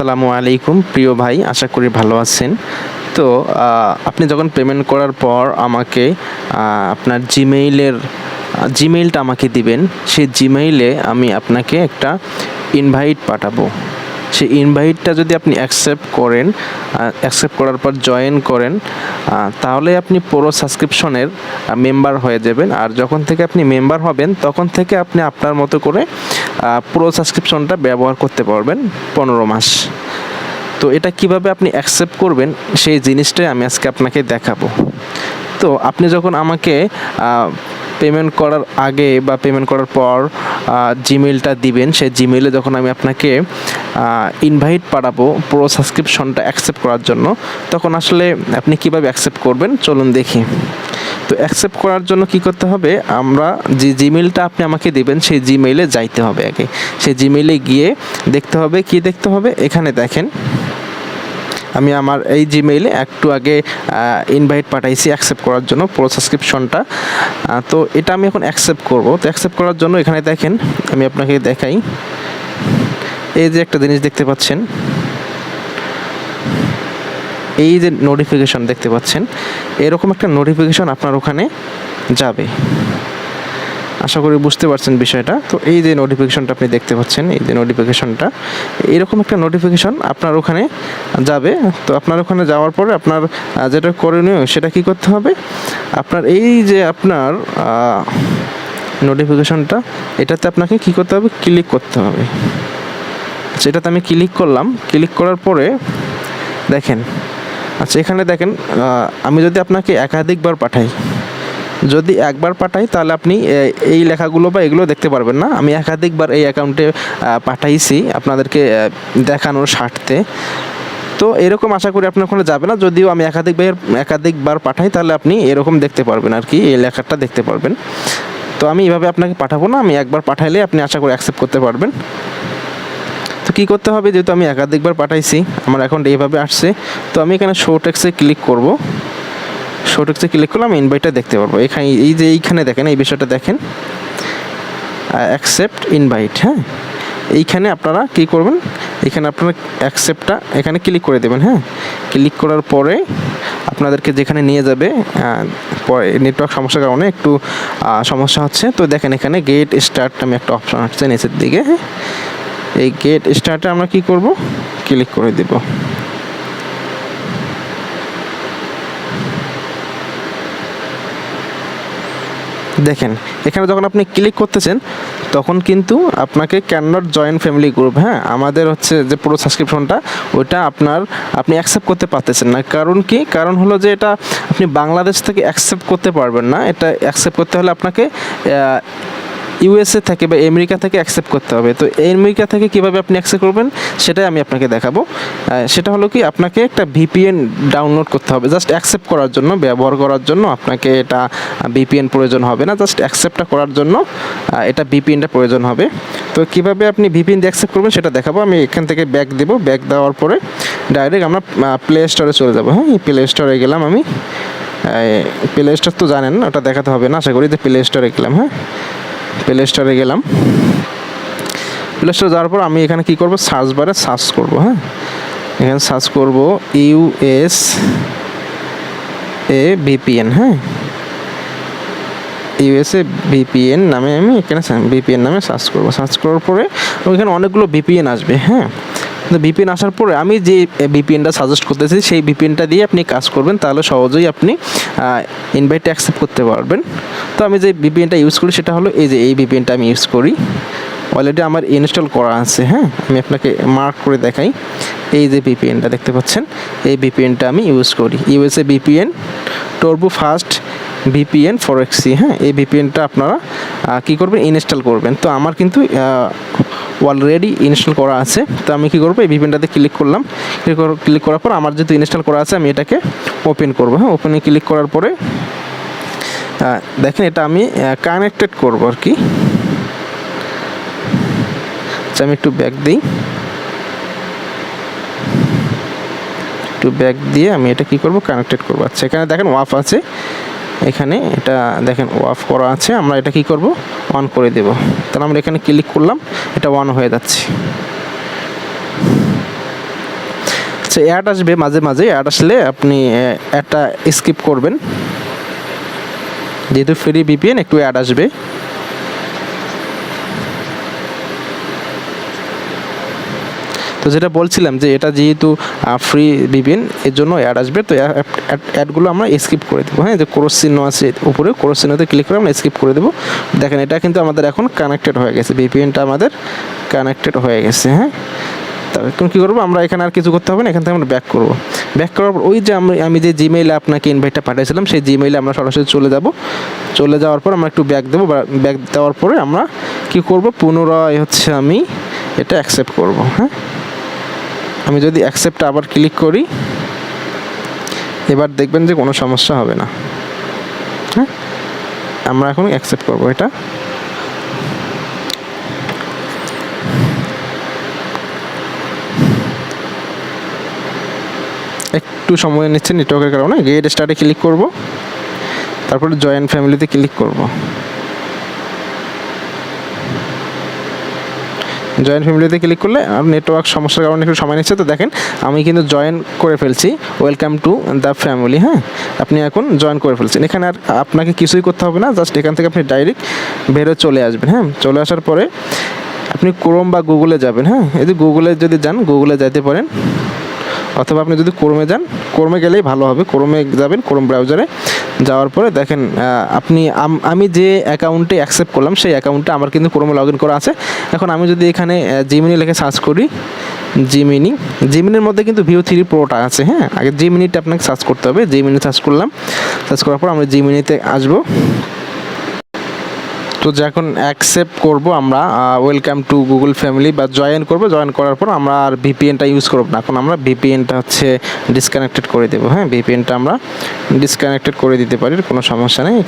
আসসালামু আলাইকুম প্রিয় ভাই, আশা করি ভালো আছেন। তো আপনি যখন পেমেন্ট করার পর আমাকে আপনার জিমেইলটা আমাকে দিবেন। সেই জিমেইলে আমি আপনাকে একটা ইনভাইট পাঠাবো। সেই ইনভাইটটা যদি আপনি অ্যাকসেপ্ট করেন, অ্যাকসেপ্ট করার পর জয়েন করেন, তাহলে আপনি পুরো সাবস্ক্রিপশনের মেম্বার হয়ে যাবেন। আর যখন থেকে আপনি মেম্বার হবেন তখন থেকে আপনি আপনার মতো করে পুরো সাবস্ক্রিপশনটা ব্যবহার করতে পারবেন 15 মাস। তো এটা কিভাবে আপনি অ্যাকসেপ্ট করবেন সেই জিনিসটাই আমি আজকে আপনাকে দেখাবো। তো আপনি যখন আমাকে পেমেন্ট করার আগে বা পেমেন্ট করার পর জিমেইলটা দিবেন, সেই জিমেইলে যখন আমি আপনাকে ইনভাইট পাঠাবো পুরো সাবস্ক্রিপশনটা অ্যাকসেপ্ট করার জন্য, তখন আসলে আপনি কিভাবে অ্যাকসেপ্ট করবেন চলুন দেখি। তো অ্যাকসেপ্ট করার জন্য কি করতে হবে, আমরা যে জিমেইলটা আপনি আমাকে দিবেন সেই জিমেইলে যাইতে হবে আগে। সেই জিমেইলে গিয়ে দেখতে হবে, কি দেখতে হবে, এখানে দেখেন আমি আমার এই জিমেইলে একটু আগে ইনভাইট পাঠাইছি অ্যাকসেপ্ট করার জন্য পুরো সাবস্ক্রিপশনটা। তো এটা আমি এখন অ্যাকসেপ্ট করব। তো অ্যাকসেপ্ট করার জন্য এখানে দেখেন আমি আপনাকে দেখাই, এই যে একটা জিনিস দেখতে পাচ্ছেন, এই যে নোটিফিকেশন দেখতে পাচ্ছেন, এরকম একটা নোটিফিকেশন আপনার ওখানে যাবে। আশা করি বুঝতে পারছেন বিষয়টা। তো এই যে নোটিফিকেশনটা আপনি দেখতে পাচ্ছেন, এই যে নোটিফিকেশনটা, এরকম একটা নোটিফিকেশন আপনার ওখানে যাবে। তো আপনার ওখানে যাওয়ার পরে আপনার যেটা করণীয় সেটা কি করতে হবে, আপনার এই যে আপনার নোটিফিকেশনটা, এটাতে আপনাকে কি করতে হবে, ক্লিক করতে হবে। সেটাতে আমি ক্লিক করলাম। ক্লিক করার পরে দেখেন, আচ্ছা এখানে দেখেন, আমি যদি আপনাকে একাধিকবার পাঠাই, যদি একবার পাঠাই তাহলে আপনি এই লেখাগুলো বা এগুলো দেখতে পারবেন না। আমি একাধিকবার এই অ্যাকাউন্টে পাঠাইছি আপনাদেরকে দেখানোর স্বার্থে। তো এরকম আশা করি আপনার ওখানে যাবে না। যদিও আমি একাধিকবার পাঠাই তাহলে আপনি এরকম দেখতে পারবেন আর কি, এই লেখাটা দেখতে পারবেন। তো আমি এভাবে আপনাকে পাঠাবো না, আমি একবার পাঠাইলে আপনি আশা করি অ্যাকসেপ্ট করতে পারবেন। তো কী করতে হবে, যেহেতু আমি একাধিকবার পাঠাইছি, আমার অ্যাকাউন্ট এইভাবে আসছে, তো আমি এখানে শো টেক্সে ক্লিক করব। শো টেক্সে ক্লিক করলে আমি ইনভাইটটা দেখতে পারবো। এখানে এই যে এইখানে দেখেন, এই বিষয়টা দেখেন, অ্যাকসেপ্ট ইনভাইট। হ্যাঁ, এইখানে আপনারা কী করবেন, এখানে আপনারা অ্যাকসেপ্টটা এখানে ক্লিক করে দেবেন। হ্যাঁ, ক্লিক করার পরে আপনাদেরকে যেখানে নিয়ে যাবে, নেটওয়ার্ক সমস্যার কারণে একটু সমস্যা হচ্ছে। তো দেখেন এখানে গেট স্টার্ট আমি একটা অপশন আসছে নিচের দিকে। হ্যাঁ, এই গেট স্টার্টে আমরা কি করব, ক্লিক করে দেব। দেখেন এখানে যখন আপনি ক্লিক করতেছেন তখন কিন্তু আপনাকে can not join family group, হ্যাঁ, আমাদের হচ্ছে যে পুরো সাবস্ক্রিপশনটা ওইটা আপনি অ্যাকসেপ্ট করতে পারতেছেন না। কারণ কি, কারণ হলো যে এটা আপনি বাংলাদেশ থেকে অ্যাকসেপ্ট করতে পারবেন না। এটা অ্যাকসেপ্ট করতে হলে আপনাকে ইউএসএ থেকে বা আমেরিকা থেকে অ্যাকসেপ্ট করতে হবে। তো আমেরিকা থেকে কীভাবে আপনি অ্যাকসেপ্ট করবেন সেটাই আমি আপনাকে দেখাবো। সেটা হলো কি, আপনাকে একটা ভিপিএন ডাউনলোড করতে হবে জাস্ট অ্যাকসেপ্ট করার জন্য, ব্যবহার করার জন্য আপনাকে এটা ভিপিএন প্রয়োজন হবে না। জাস্ট অ্যাকসেপ্টটা করার জন্য এটা ভিপিএনটা প্রয়োজন হবে। তো কীভাবে আপনি ভিপিএন দিয়ে অ্যাকসেপ্ট করবেন সেটা দেখাবো। আমি এখান থেকে ব্যাক দেবো। ব্যাক দেওয়ার পরে ডাইরেক্ট আমরা প্লে স্টোরে চলে যাবো। হ্যাঁ, প্লে স্টোরে গেলাম আমি। প্লে স্টোর তো জানেন, ওটা দেখাতে হবে না আশা করি। যে প্লে স্টোরে গেলাম, হ্যাঁ, প্লে স্টোরে গেলাম। প্লে স্টোরে যাওয়ার পর আমি এখানে কি করব, সার্চ বারে সার্চ করব। হ্যাঁ, এখানে সার্চ করব ইউএসএ ভিপিএন। হ্যাঁ, ইউএসএ ভিপিএন নামে আমি এখানে ভিপিএন নামে সার্চ করব। সার্চ করার পরে ওইখানে অনেকগুলো ভিপিএন আসবে। হ্যাঁ, তো ভিপিএন আসার পরে আমি যে ভিপিএনটা সাজেস্ট করতেছি সেই ভিপিএনটা দিয়ে আপনি কাজ করবেন, তাহলে সহজেই আপনি ইনভাইটটা অ্যাকসেপ্ট করতে পারবেন। তো আমি যে ভিপিএনটা ইউজ করি সেটা হলো এই যে এই ভিপিএনটা আমি ইউজ করি, অলরেডি আমার ইনস্টল করা আছে। হ্যাঁ, আমি আপনাকে মার্ক করে দেখাই। এই যে ভিপিএনটা দেখতে পাচ্ছেন, এই ভিপিএনটা আমি ইউজ করি, ইউএসএ ভিপিএন টর্বো ফাস্ট ভিপিএন ফরেক্সি। হ্যাঁ, এই ভিপিএনটা আপনারা কী করবেন, ইনস্টল করবেন। তো আমার কিন্তু অলরেডি ইনস্টল করা আছে। তো আমি কী করবো, এই ভিপিএনটাতে ক্লিক করলাম। ক্লিক করার পর আমার যেহেতু ইনস্টল করা আছে আমি এটাকে ওপেন করবো। হ্যাঁ, ওপেনে ক্লিক করার পরে দেখেন এটা আমি কানেক্টেড করবো আর কি। আচ্ছা আমি একটু ব্যাক দিই, একটু ব্যাক দিয়ে আমি এটা কী করবো, কানেক্টেড করবো। আচ্ছা এখানে দেখেন ওয়াফ আছে, এখানে এটা দেখেন ওয়াফ করা আছে। আমরা এটা কি করব, অন করে দেব। তাহলে আমরা এখানে ক্লিক করলাম, এটা অন হয়ে যাচ্ছে। হচ্ছে অ্যাড আসবে মাঝে মাঝে, অ্যাড আসলে আপনি অ্যাডটা স্কিপ করবেন, যেহেতু ফ্রি ভিপিএন একটু অ্যাড আসবে। তো যেটা বলছিলাম যে এটা যেহেতু ফ্রি ভিপিএন এর জন্য অ্যাড আসবে, তো অ্যাডগুলো আমরা স্কিপ করে দেবো। হ্যাঁ, যে ক্রস চিহ্ন আছে উপরে, ক্রস চিহ্নতে ক্লিক করে আমরা স্কিপ করে দেবো। দেখেন এটা কিন্তু আমাদের এখন কানেক্টেড হয়ে গেছে, ভিপিএনটা আমাদের কানেক্টেড হয়ে গেছে। হ্যাঁ, এখন কী করবো আমরা, এখানে আর কিছু করতে হবে না, এখান থেকে আমরা ব্যাক করবো। ব্যাক করার পর ওই যে আমি যে জিমেইলে আপনাকে ইনভাইটটা পাঠিয়েছিলাম সেই জিমেইলে আমরা সরাসরি চলে যাব। চলে যাওয়ার পর আমরা একটু ব্যাক দেবো, ব্যাক দেওয়ার পরে আমরা কী করব, পুনরায় হচ্ছে আমি এটা অ্যাকসেপ্ট করব। হ্যাঁ, আমি যদি অ্যাকসেপ্ট আবার ক্লিক করি, এবার দেখবেন যে কোনো সমস্যা হবে না। হ্যাঁ, আমরা এখন অ্যাকসেপ্ট করব এটা। একটু সময় নিচ্ছে নেটওয়ার্কের কারণে। গেট স্টার্টে ক্লিক করব, তারপরে জয়েন ফ্যামিলিতে ক্লিক করব। জয়েন ফ্যামিলিতে ক্লিক করলে আর নেটওয়ার্ক সমস্যার কারণে একটু সময় নিচ্ছে। তো দেখেন আমি কিন্তু জয়েন করে ফেলছি, ওয়েলকাম টু দ্য ফ্যামিলি। হ্যাঁ, আপনি এখন জয়েন করে ফেলছেন। এখানে আর আপনাকে কিছুই করতে হবে না, জাস্ট এখান থেকে আপনি ডাইরেক্ট বেরো চলে আসবেন। হ্যাঁ, চলে আসার পরে আপনি ক্রোম বা গুগলে যাবেন। হ্যাঁ, এই যে গুগলে যদি যান, গুগলে যাইতে পারেন, অথবা আপনি যদি ক্রোমে যান, ক্রোমে গেলেই ভালো হবে। ক্রোমে যাবেন, ক্রোম ব্রাউজারে যাওয়ার পরে দেখেন আমি যে অ্যাকাউন্টে অ্যাকসেপ্ট করলাম সেই অ্যাকাউন্টে আমার কিন্তু ক্রোমে লগ ইন করা আছে। এখন আমি যদি এখানে জিমিনি লিখে সার্চ করি, জিমিনির মধ্যে কিন্তু ভিউ 3 প্রোটা আছে। হ্যাঁ, আগে জিমিনিটা আপনাকে সার্চ করতে হবে। জিমিনি সার্চ করলাম, সার্চ করার পর আমরা জিমিনিতে আসবো। তো যখন অ্যাকসেপ্ট করব আমরা ওয়েলকাম টু গুগল ফ্যামিলি বা জয়েন করব, জয়েন করার পর আমরা আর ভিপিএনটা ইউজ করব না। এখন আমরা ভিপিএনটা হচ্ছে ডিসকানেক্টেড করে দেবো। হ্যাঁ, ভিপিএনটা আমরা ডিসকানেক্টেড করে দিতে পারি, কোনো সমস্যা নেই।